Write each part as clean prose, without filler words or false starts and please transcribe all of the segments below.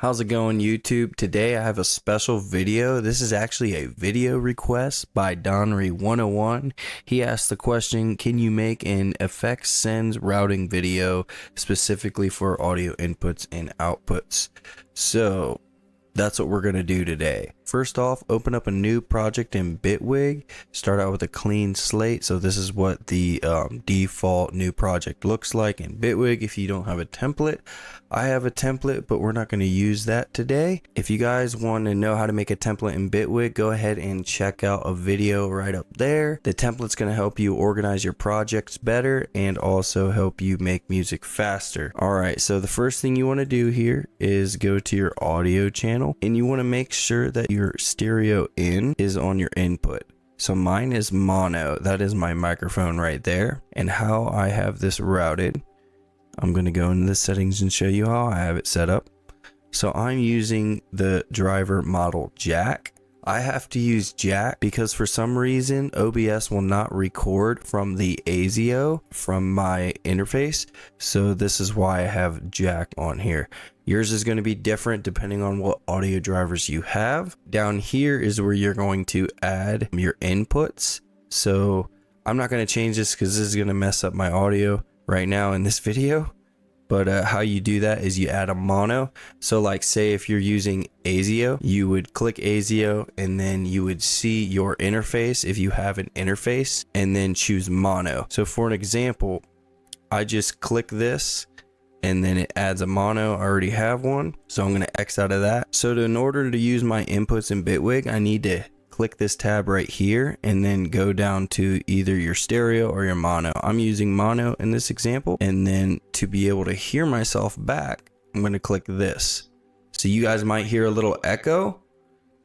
How's it going, YouTube? Today I have a special video. This is actually a video request by Donry101. He asked the question, can you make an effects sends routing video specifically for audio inputs and outputs? So that's what we're going to do today. First off, open up a new project in Bitwig. Start out with a clean slate. So this is what the default new project looks like in Bitwig if you don't have a template. I have a template, but we're not going to use that today. If you guys want to know how to make a template in Bitwig, go ahead and check out a video right up there. The template's going to help you organize your projects better and also help you make music faster. All right, so the first thing you want to do here is go to your audio channel and you want to make sure that your stereo in is on your input. So mine is mono. That is my microphone right there. And how I have this routed, I'm going to go into the settings and show you how I have it set up. So I'm using the driver model jack. I have to use jack because for some reason OBS will not record from the ASIO from my interface. So this is why I have jack on here. Yours is going to be different depending on what audio drivers you have. Down here is where you're going to add your inputs. So I'm not going to change this because this is going to mess up my audio right now in this video. But how you do that is you add a mono. So like say if you're using ASIO, you would click ASIO and then you would see your interface if you have an interface and then choose mono. So for an example, I just click this and then it adds a mono. I already have one, so I'm going to X out of that. So in order to use my inputs in Bitwig, I need to click this tab right here and then go down to either your stereo or your mono. I'm using mono in this example, and then to be able to hear myself back, I'm going to click this. So you guys might hear a little echo,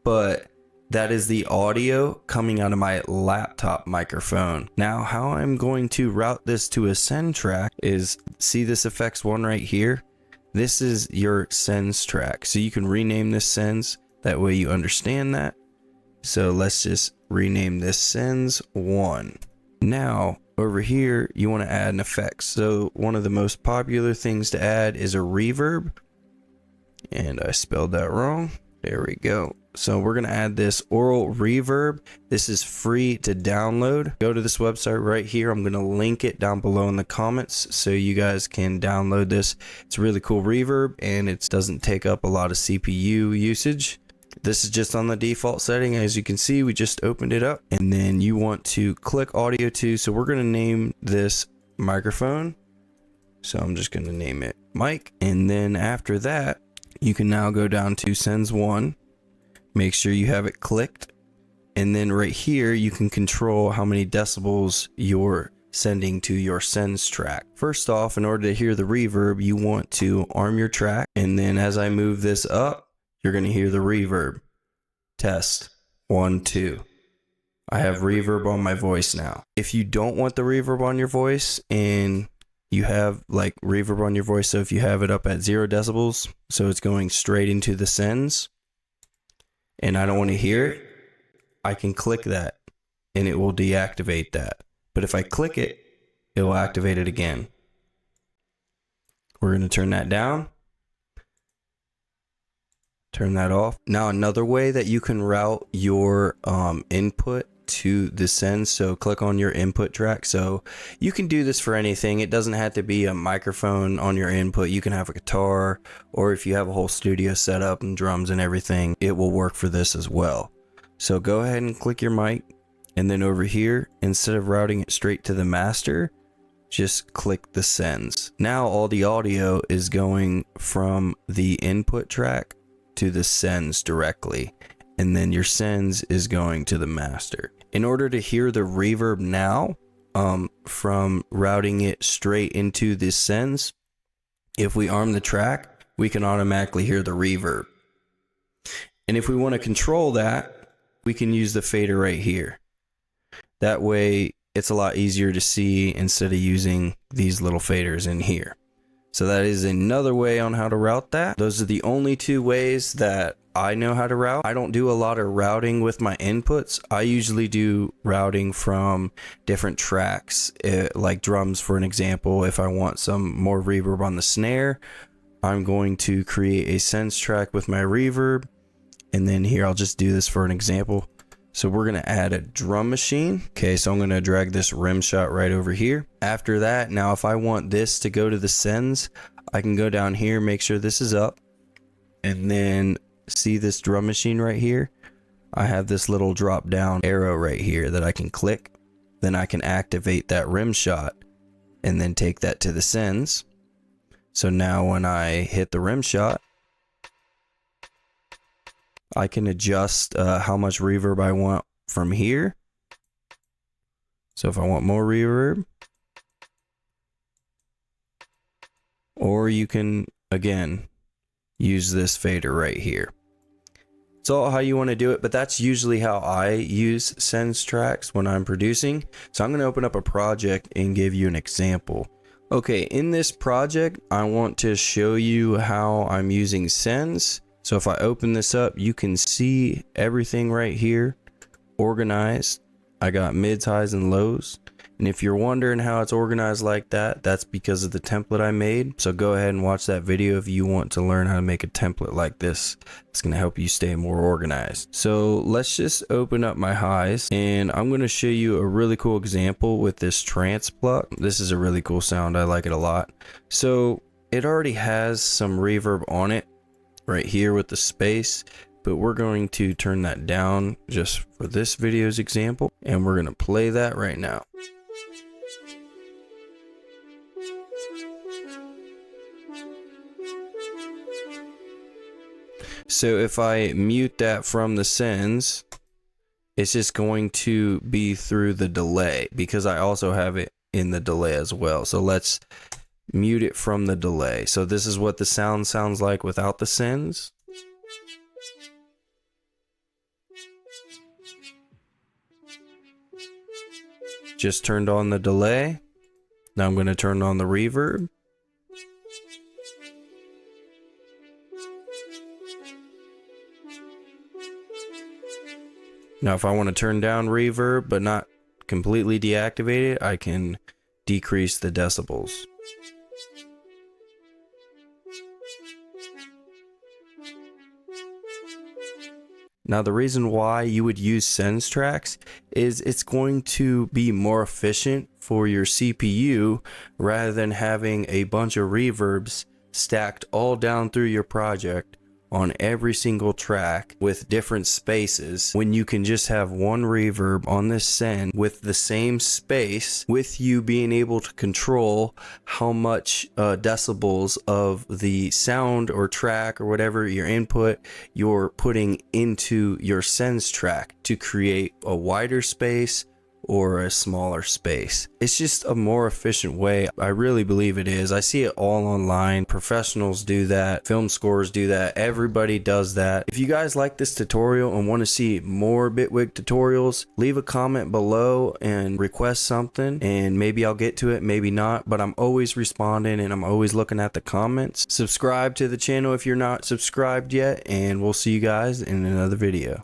but that is the audio coming out of my laptop microphone. Now how I'm going to route this to a send track is, see this effects one right here? This is your sends track. So you can rename this sends, that way you understand that. So let's just rename this sends 1. Now over here you want to add an effect. So one of the most popular things to add is a reverb, and I spelled that wrong. There we go. So we're going to add this oral reverb. This is free to download. Go to this website right here. I'm going to link it down below in the comments so you guys can download this. It's a really cool reverb and it doesn't take up a lot of CPU usage. This is just on the default setting. As you can see, we just opened it up, and then you want to click audio 2. So we're going to name this microphone. So I'm just going to name it mic. And then after that, you can now go down to sends 1. Make sure you have it clicked. And then right here, you can control how many decibels you're sending to your sends track. First off, in order to hear the reverb, you want to arm your track. And then as I move this up, you're going to hear the reverb. Test 1, 2. I have reverb on my voice now. If you don't want the reverb on your voice and you have like reverb on your voice, so if you have it up at 0 decibels, so it's going straight into the sends, and I don't want to hear it, I can click that and it will deactivate that. But if I click it, it will activate it again. We're going to turn that down. Turn that off. Now another way that you can route your input to the send, so click on your input track. So you can do this for anything. It doesn't have to be a microphone on your input. You can have a guitar, or if you have a whole studio set up and drums and everything, it will work for this as well. So go ahead and click your mic, and then over here, instead of routing it straight to the master, just click the sends. Now all the audio is going from the input track to the sends directly, and then your sends is going to the master. In order to hear the reverb now, from routing it straight into the sends, if we arm the track, we can automatically hear the reverb. And if we want to control that, we can use the fader right here. That way it's a lot easier to see instead of using these little faders in here. So that is another way on how to route that. Those are the only 2 ways that I know how to route. I don't do a lot of routing with my inputs. I usually do routing from different tracks, like drums for an example. If I want some more reverb on the snare, I'm going to create a sends track with my reverb. And then here, I'll just do this for an example. So we're going to add a drum machine. Okay, so I'm going to drag this rim shot right over here. After that, now if I want this to go to the sends, I can go down here, make sure this is up. And then see this drum machine right here? I have this little drop down arrow right here that I can click. Then I can activate that rim shot and then take that to the sends. So now when I hit the rim shot, I can adjust how much reverb I want from here. So if I want more reverb, or you can, again, use this fader right here. It's all how you want to do it, but that's usually how I use sends tracks when I'm producing. So I'm going to open up a project and give you an example. Okay, in this project, I want to show you how I'm using sends. So if I open this up, you can see everything right here organized. I got mids, highs, and lows. And if you're wondering how it's organized like that, that's because of the template I made. So go ahead and watch that video if you want to learn how to make a template like this. It's going to help you stay more organized. So let's just open up my highs, and I'm going to show you a really cool example with this trance pluck. This is a really cool sound. I like it a lot. So it already has some reverb on it right here with the space, but we're going to turn that down just for this video's example, and we're going to play that right now. So if I mute that from the sends, it's just going to be through the delay because I also have it in the delay as well. So let's mute it from the delay. So this is what the sound sounds like without the sends. Just turned on the delay. Now I'm going to turn on the reverb. Now if I want to turn down reverb but not completely deactivate it, I can decrease the decibels. Now the reason why you would use sends tracks is it's going to be more efficient for your CPU rather than having a bunch of reverbs stacked all down through your project on every single track with different spaces, when you can just have one reverb on this send with the same space, with you being able to control how much decibels of the sound or track or whatever your input you're putting into your sends track to create a wider space or a smaller space. It's just a more efficient way. I really believe it is. I see it all online. Professionals do that. Film scores do that. Everybody does that. If you guys like this tutorial and want to see more Bitwig tutorials, leave a comment below and request something, and maybe I'll get to it, maybe not, but I'm always responding and I'm always looking at the comments. Subscribe to the channel if you're not subscribed yet, and we'll see you guys in another video.